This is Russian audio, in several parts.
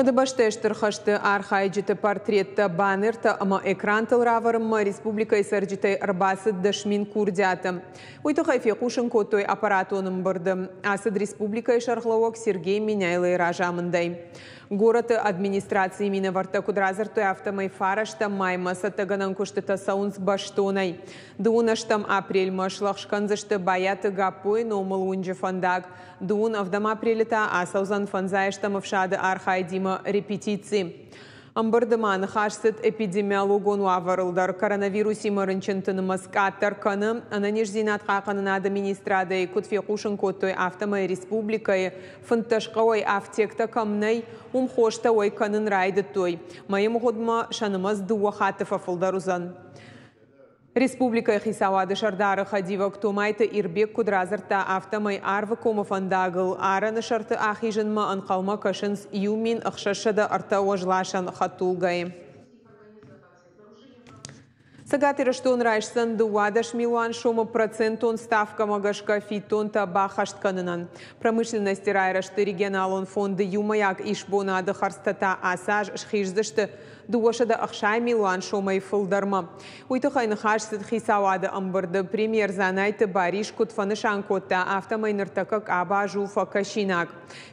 Фадабаштештер хашты архайджиты портретта баннерта ама экран тылраварымма республика исарджитай арбасыд дашмин курдята. Уйты хайфе кушын котой аппаратоным бырды. Асыд республика шархлауок Сергей Миняйлы ражамындай. Город администрации Минаварта Кудразартой автомай фарашта маймаса таганан куштыта саунс баштонай. Дунаштам апрель машлахшканзашты баяты гапой номал унджи фандаг. Дун авдам апрелита асаузан фанзаештам авшады архайдима репетиции. Амбардыман хашсыт эпидемиологон уаварылдар. Коронавируси марынчынтынымыз каттар каны, ананеш зинат қақанын администрады кутфе кушын коттой автомай республикай, фынташқауай автекта камнай, умхошта ой канын райды той. Майым ғудма шанымыз дуа хатыфа фылдарузан. Республика хисавады шардары хадива ктумайты ирбек кудразырта автомай арвы комофандагыл. Араны шарты ахижынма анқалма кашынс юмин ақшашыда арта ожлашан хатулгай. Сагатыра штон райшсан дуадаш милуан шома процентон ставка магашка фитон та бахаштканынан. Промышленность райрашты регионалон фонды юмаяк ишбонады харстата асаж шхиждышты дуашада ахшай милуан шома фылдарма. Уйты хайны хашсыд хисавады амбырды премьер занайты бариш кутфанышан котта автомайныртакак аба жуфа кашинак.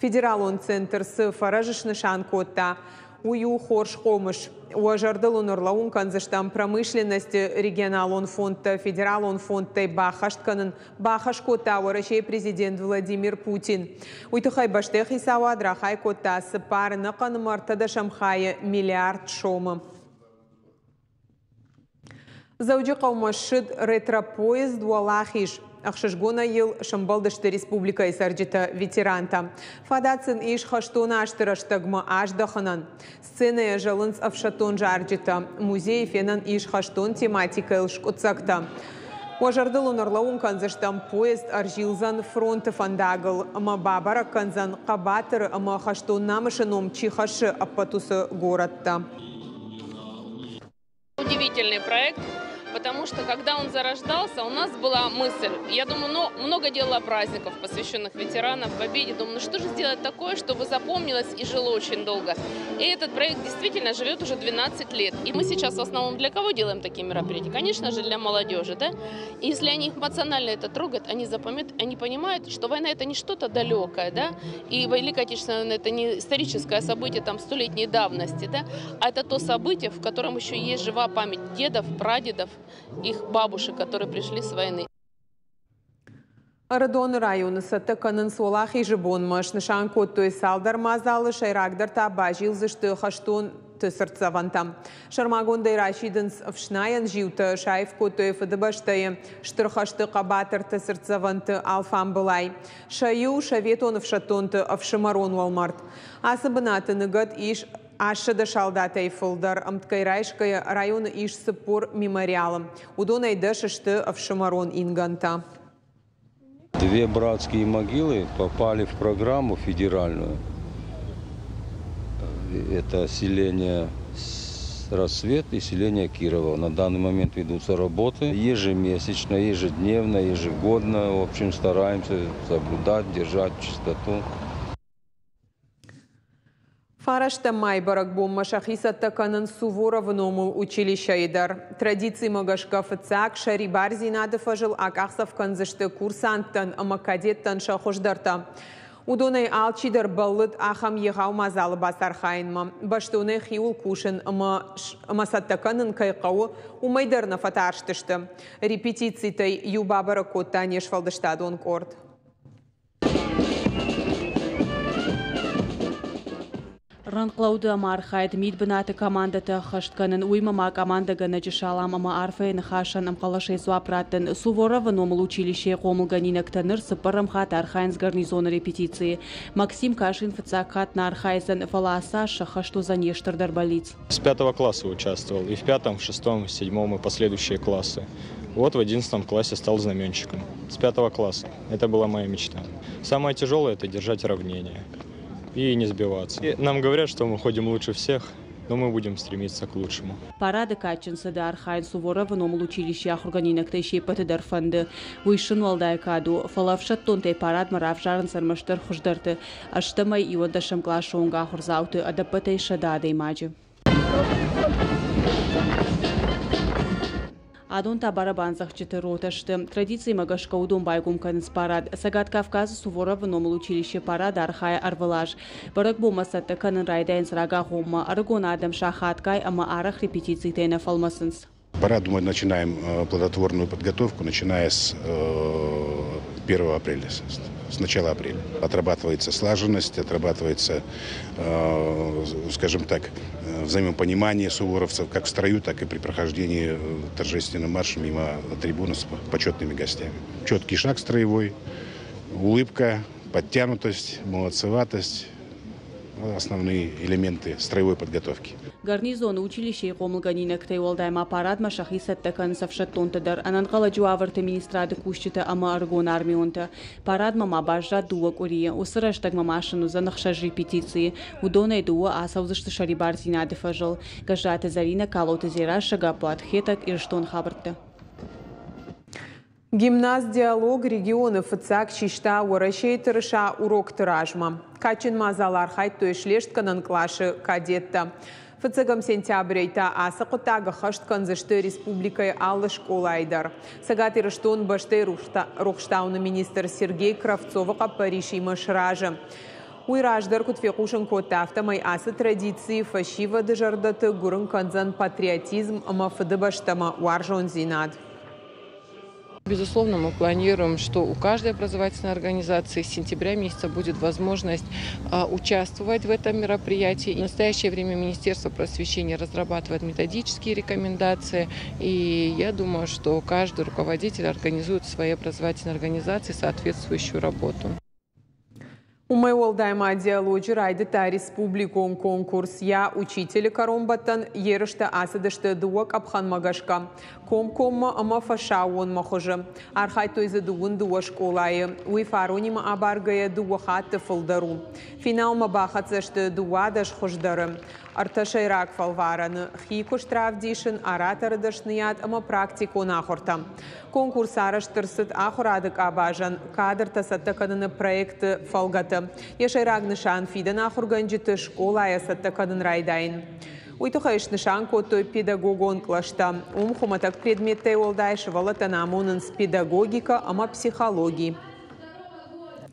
Федералон центр сы фаражышнышан котта. Ую хорш хомыш. Уажардылун урлаун канзыштам промышленности регионалон фонд, федералон фонд бахаштканын бахашкота варашей президент Владимир Путин. Уйтыхай баштех исава драхай кота сыпар нақанымарта шамхая миллиард шома. Зауджи қаумашыд ретропоезд валахиш. Ахшашгона ел Шамбалдышты республика исарджита ветеранта. Фадацин иш хаштона аштыраштагма аждаханан. Сцена жалынс авшатон жарджита. Музей фенан иш хаштон тематика илшкуцакта. Уажардылун орлаун канзаштам поезд аржилзан фронта фандагл. Ама бабара канзан кабатыр ама хаштон намышаном чихаши аппатуса городта. Удивительный проект. Потому что, когда он зарождался, у нас была мысль, я думаю, много делала праздников, посвященных ветеранам, победе. Думаю, что же сделать такое, чтобы запомнилось и жило очень долго. И этот проект действительно живет уже 12 лет. И мы сейчас в основном для кого делаем такие мероприятия? Конечно же, для молодежи, да? И если они эмоционально это трогают, они запомнят, они понимают, что война это не что-то далекое, да? И Великая Отечественная война это не историческое событие там столетней давности, да? А это то событие, в котором еще есть жива память дедов, прадедов, их бабушек, которые пришли с войны. Арадон районы сатта канын солах и жибон маш нышан коттой салдар мазалы шайрагдар таба жилзышты хаштон тысырцавантам. Шармагондай рашидынс вшнаян живта шайф коттой фадабаштая штырхашты қабатыр тысырцаванты алфам былай. Шаю шаветон вшатонты авшимарон валмарт. Асабынаты ныгат иш Ашада шалдатай фылдар амткайрайшкая района иш сыпор мемориалом. Удонай дашишты авшимарон инганта. Две братские могилы попали в программу федеральную. Это селение Рассвет и селение Кирово. На данный момент ведутся работы ежемесячно, ежедневно, ежегодно. В общем, стараемся соблюдать, держать чистоту. Фарашта майбарак бомма шахисатта канын Суворов номул училища идар. Традиции магашка фыцак шари барзи надо фажил акахсав канзышты курсанттан ама кадеттан шахождарта. Удонай алчидар баллыт ахам егау мазалы басар хайнма. Баштоны хиул кушын ама сатта канын кайқауы умайдарна фатарштышты. Репетицитай юбабара котта нешфалдыштадон корд. Ранклауды ама архайд мидбынаты командаты хаштканын уймама команда гана жышалам ама арфайын хашан амқалашай суапраттын Суворова номыл училище қомылганинак таныр сыпырым хат архайнс гарнизон репетиции. Максим Кашин фацакат на архайзан фаласа шахашту занештырдар болиц. С 5 класса участвовал, и в 5, 6, 7 и последующие классы. Вот в 11 классе стал знаменщиком. С 5 класса. Это была моя мечта. Самое тяжелое – это держать равнение и не сбиваться. И нам говорят, что мы ходим лучше всех. но мы будем стремиться к лучшему. Парады качинсы да Архайн Суворова номул училище охурганинакта шепаты дарфанды. Уйшин валдайкаду фалавшаттонтай парад маравжарын сармаштар хуждарты. Аштамай и отдашам клашонга охурзауты адапатай шададой маджи. Адонта барабанзах четыроташты. Традиции магашка удом байгумканс парад. Сагат Кавказа Суворова номул училище парад Архая Арвалаж. Барак бомасатта канын райдайн срага хомма. Аргон адам шахаткай ама арах репетиций тайна фалмасынс. Парад мы начинаем плодотворную подготовку, начиная с 1 апреля, с начала апреля. Отрабатывается слаженность, отрабатывается, скажем так, взаимопонимание суворовцев как в строю, так и при прохождении торжественным маршем мимо трибуны с почетными гостями. Четкий шаг строевой, улыбка, подтянутость, молодцеватость. Основные элементы строевой подготовки. Гарнизон училище Комлганинек Тейвалдайма парад машахисат такан савшаттонтадар ананкала жуаварта министрады кущита ама аргон армионта. Парад мама бажа дуак урия, усыраштаг мамашину за нахшаж репетиции, удонай дуа асаузышты шарибар зинады фажал. Гажата зарина калота зира шагапуат хетак ирштон хабарта. Гимназ диалог регионы фыцак чишта уарашей тырыша урок тыражма. Качин мазалар хайт тойшлешт канан клашы кадетта. Фыцагам сентябрейта асақытағы хашт канзышты республикай аллы школайдар. Сагат ирыштон баштай рухштауны министр Сергей Кравцова қапариши машражы. Уйраждар кутфекушын котафта май асы традиции фашива дыжардаты гурын канзан патриотизм ама фыды баштама уаржон зинад. Безусловно, мы планируем, что у каждой образовательной организации с сентября месяца будет возможность участвовать в этом мероприятии. В настоящее время Министерство просвещения разрабатывает методические рекомендации, и я думаю, что каждый руководитель организует в своей образовательной организации соответствующую работу. Умай олдайма диалоги райдыта республикон конкурс. Я учитель коромбатан ерышта асыдышты дуак абхан магашка. Комкомма ама фашауон махожы. Архай тойзы дуын дуа школайы. Уй фаронима абаргая дуахатты фылдару. Финал мабахатсышты дуадаш хождары. Арташайрак фалвараны. Хику штрафдишын аратардышныят ама практику нахорта. Конкурс араштырсыт ахурадык абажан. Кадр тасаттакадыны проекты фалгаты. Ешайрак нышан фидан ахурганжиты школая саттакадын райдайын. Уйтухайш нышан котой педагогон клашта. Умхуматак предметтай олдайш валатанамонын с педагогика ама психологии.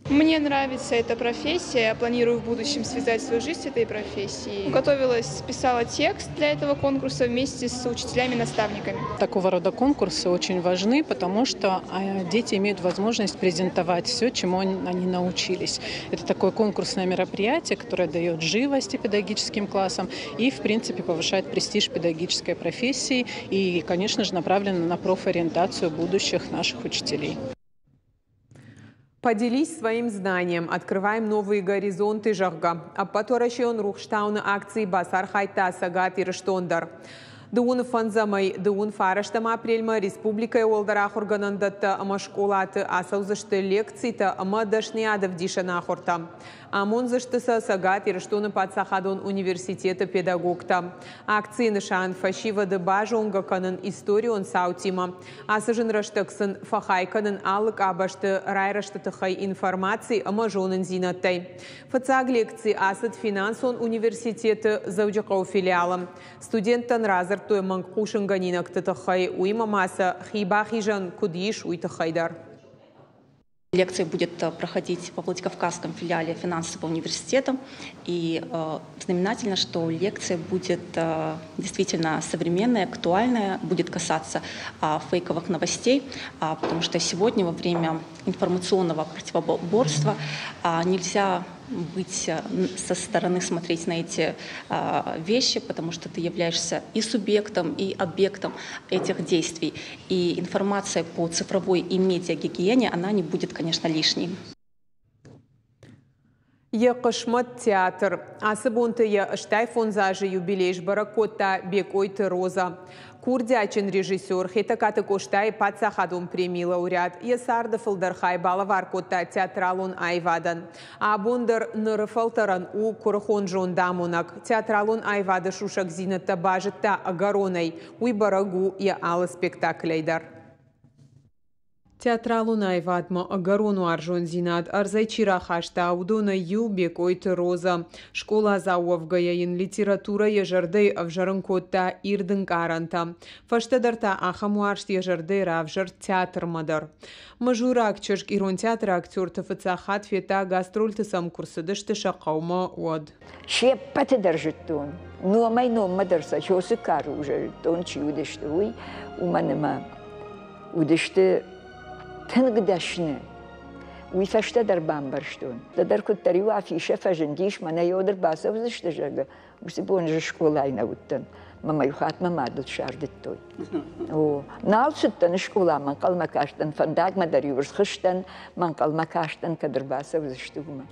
Мне нравится эта профессия, я планирую в будущем связать свою жизнь с этой профессией. Готовилась, писала текст для этого конкурса вместе с учителями-наставниками. Такого рода конкурсы очень важны, потому что дети имеют возможность презентовать все, чему они научились. Это такое конкурсное мероприятие, которое дает живости педагогическим классам и, в принципе, повышает престиж педагогической профессии и, конечно же, направлено на профориентацию будущих наших учителей. Поделись своим знанием. Открываем новые горизонты жахга. Аппаторашион рухштауны акции басар хайта сагат ирыштондар. Дуун фанзамай, дуун фараштама апрельма республикай олдарах органандатта ама школаты асаузышты лекцийта ама дашниадов дишанахорта. Амон заштыса сагат ирыштоны патсахадон университета педагогта. Акции нышан фашива дебажонга канын историон саутима. Асыжын раштыксын фахайканын алык абашты райраштытыхай информации ама жонын зинаттай. Фацаг лекции асыд финансон университеты заудjakau филиалом. Студенттан разыр той маңқушын ганинак тытыхай уйма маса хибахижан кудиш уйтыхайдар. Лекция будет проходить во Владикавказском филиале финансового университета. И знаменательно, что лекция будет действительно современная, актуальная, будет касаться фейковых новостей, потому что сегодня во время информационного противоборства нельзя быть со стороны, смотреть на эти вещи, потому что ты являешься и субъектом, и объектом этих действий. И информация по цифровой и медиагигиене, она не будет, конечно, лишней. Еқышмат театр. Асыбонты ештай фонзажы юбилейш баракотта бекойты роза. Курдячин режиссер хетакаты коштай патсахадун премии лауреат. Есарды фылдархай балавар котта театралун айвадан. Абондар нырыфалтаран у курхон жон дамунак. Театралун айвады шушак зинатта бажытта агаронай. Уй барагу я алы спектаклейдар. Театралун айвадма агарону аржон зинат, арзайчира хашта аудона ю бекойты роза. Школа зауавгаяин литература ежардей авжарын котта ирдын каранта. Фаштадарта ахамуаршт ежардей равжар театр мадар. Мажурак чешк ирон театр актер тафыцахат фета гастрольтысам курсыдышты шақаума уад. Шеппаты держитон. Номай нома дерса, чосы кару уже тон чи удешты уй, уманыма удешты تنقدشنا ويفشت در بامبرشتون در كنت تريو عفيشة فجنديش ما نيودر باسا وزشت جاga وسيبون جشكولاي نوتن ما يخات ما مادل شاردتوي او نال ستن شكولا من قال ما كاشتن فنداق ما در يورس خشتن من قال ما كاشتن كدر باسا وزشتوما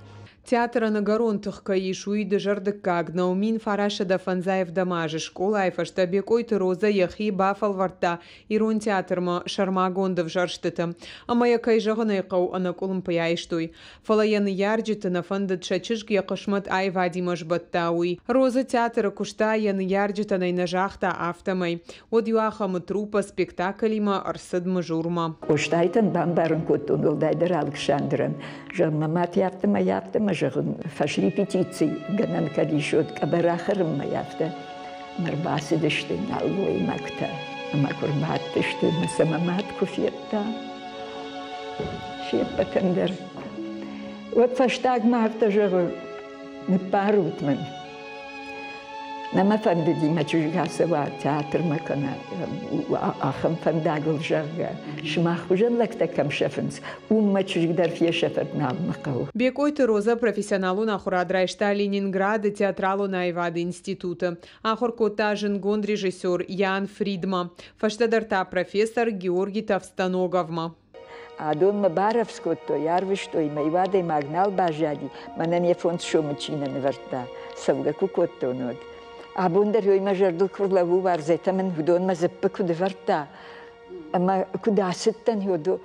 Театра на Гаронтах Каишуи дежардык как наумин фараша да фанзаев дамажы школа айфашта бекойты роза яхи бафал варта ирон театрма шармагондов жарштыты. Амая кайжаганы кау анакулым паяйштуй. Фалаяны ярджиты на фандат шачышг яқышмат айвадимаш баттауи. Роза театра кушта яны ярджиты найнажахта автомай. Од юахамы трупа спектаклима арсыдмы журма. Куштайтын бамбарын коттун улдайдыр Александрын. Жаммамат яптыма فش ريبيتيتي جنن كديشود كبراخرم ما يافته مرباس دشتن علوي مكتا اما كربات دشتن مسممات كفيتا شيء بكندر وفشتاق ما افتجر نباروت من نما فندي ما تشجع سوا تياتر ما كنا اخم فنداقل جرجا شماخ وجن لك تكم شفنس وما تشجع فيها شفتنا مقهو Бекойты роза профессионалу на хурадрайшта Ленинграда театралу наивады института. Ахор котажен гон режиссер Ян Фридма. Фаштадарта профессор Георгий Тавстаноговма. Адон ما بعرف سكوتو يعرفش توي ما يوادي ماغنال باجادي ما نني فونت شو متشينا نورتا سوغا كوكوتو نود Абондер йой мажардыл курлаву варзета мен худон мазеппе кудеварта. Ама кудасыттан йоду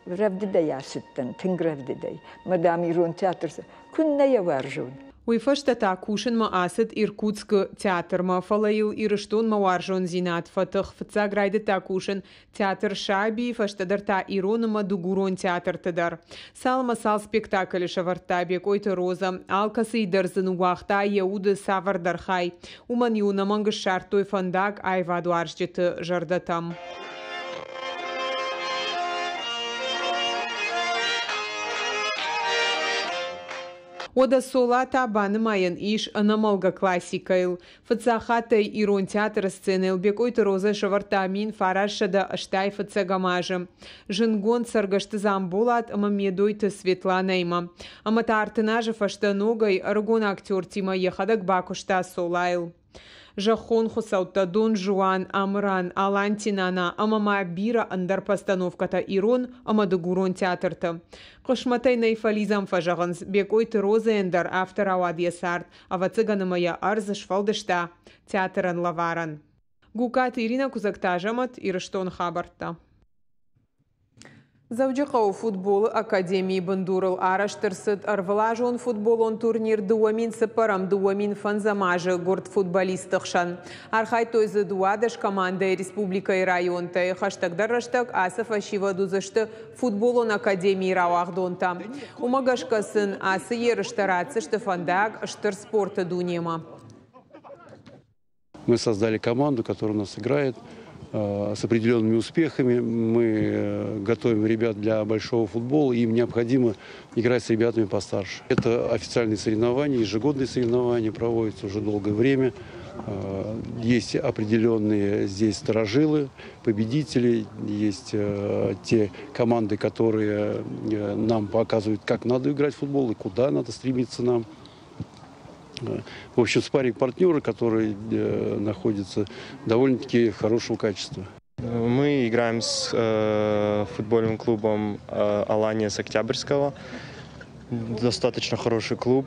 ревдиде ясыттан, тинг ревдидей. Мадам ирон театрса. Кунна я варжун. Уйфашта такушин ма асыт Иркутск театр ма фалаил ирыштон ма варжон зинат фатых фца грайды такушин театр шаби фаштадарта ирон ма дугурон театр тадар. Салма сал спектакль шаварта бекойты роза алкасы идерзын уақта яуды савардархай. Уман юна мангы шартой фандак айваду аршжеты жардатам. Ода сола табаны майын иш анамалга классикайл. Фацахатай ирон театр сценел бекойты роза шавартамин фарашада аштай фацагамажы. Жингон саргашты замбулат ама медойты Светланайма. Ама тартынажы фаштаногай аргон актер Тима ехадак бакушта солайл. Жахон хусаутта Дон Жуан, Амран, Алантинана, амама бира андар постановката ирон, ама дугурон театрта. Кошматай найфализам фажаганс, бекойты роза эндар автор авадия сарт, ава цыганамая арза швалдышта, театран лаваран. Гукат Ирина Кузактажамат, ирыштон хабарта. Завджақау футбол Академии Бандурал араштырсыт арвалажон футболон турнир дуамин сыпарам дуамин фанзамажы горд футболистықшан. Архай тойзы дуадыш команда республика и район тай хаштагдар раштаг асыф ашива дузышты футболон Академии рауахдонта. Умагашкасын асы ерыштарацышты фандаг штыр спорта дунема. Мы создали команду, которая у нас играет с определенными успехами. Мы готовим ребят для большого футбола, и им необходимо играть с ребятами постарше. Это официальные соревнования, ежегодные соревнования, проводятся уже долгое время. Есть определенные здесь сторожилы, победители, есть те команды, которые нам показывают, как надо играть в футбол и куда надо стремиться нам. В общем, спарринг-партнеры, которые находятся довольно-таки хорошего качества. Мы играем с футбольным клубом «Алания» с Октябрьского. достаточно хороший клуб,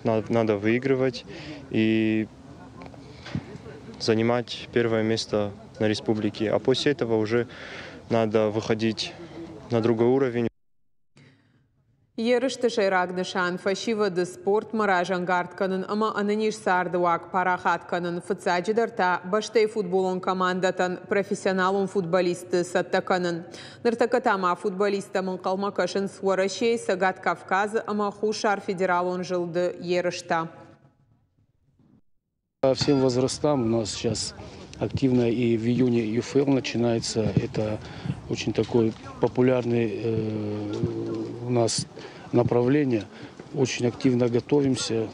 надо выигрывать и занимать первое место на республике. А после этого уже надо выходить на другой уровень. Yarıştı şeyragdışan faşivadı sport marajangartkanın ama ananiş sardıwak parahatkanın fıtsacıdarta baştay futbolun komandatan profesyonalun futbolisti sattakanın. Nırtakatama futbolistamın kalma kaşın svaraşey Sagat Kavkaz ama Хушар федералун жылды yarışta. По всем возрастам у нас сейчас активно и в июне ЮФЛ начинается. Это очень такой популярный у нас направление. Очень активно готовимся.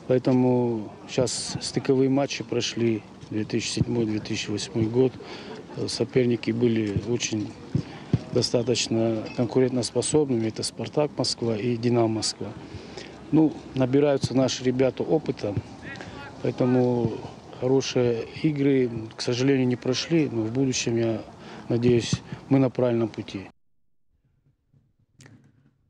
Поэтому сейчас стыковые матчи прошли 2007-2008 год. Соперники были очень достаточно конкурентоспособными. Это «Спартак» Москва и «Динамо» Москва. Ну, набираются наши ребята опыта. Поэтому хорошие игры, к сожалению, не прошли, но в будущем, я надеюсь, мы на правильном пути.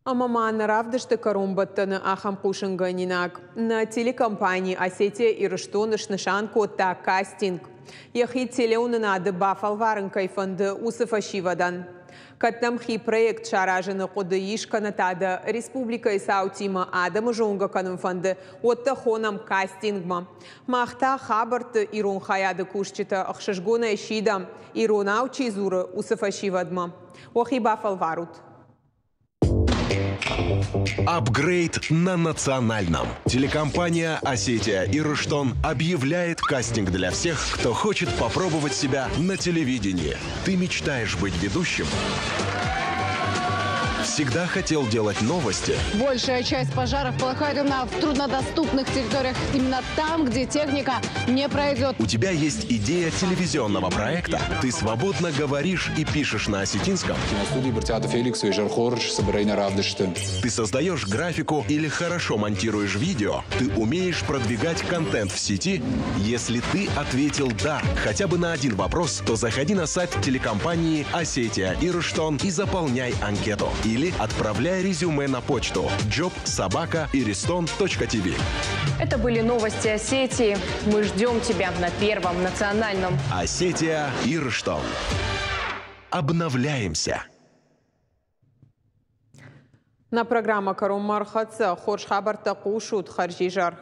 Амаман равдышты корумбаттаны ахам кушынганинак. На телекомпании «Осетия» и Рыштоныш нышан котта кастинг. Яхи телеунын ады бафалварын кайфанды усыфашивадан. Каттамхи проект шаражыны коды ишканатады республика Исаутима адымы жоңга канымфанды отты хонам кастингма. Махта хабарты ирон хаяды кушчыты ахшышгона ешидам иронау чизуры усыфашивадма. Охи бафалварут. Апгрейд на национальном. Телекомпания «Осетия» и «Рыштон» объявляет кастинг для всех, кто хочет попробовать себя на телевидении. Ты мечтаешь быть ведущим? Всегда хотел делать новости? Большая часть пожаров полыхает именно в труднодоступных территориях, именно там, где техника не пройдет. У тебя есть идея телевизионного проекта? Ты свободно говоришь и пишешь на осетинском? Ты создаешь графику или хорошо монтируешь видео? Ты умеешь продвигать контент в сети? Если ты ответил «да» хотя бы на один вопрос, то заходи на сайт телекомпании «Осетия» и «Рыштон» и заполняй анкету. Или отправляй резюме на почту job@iriston.tv. Это были новости Осетии. Мы ждем тебя на Первом национальном. Осетия и Рыштон. Обновляемся. На программа «Карум Мархаца» Хорш Хабар Такушут Харжижар.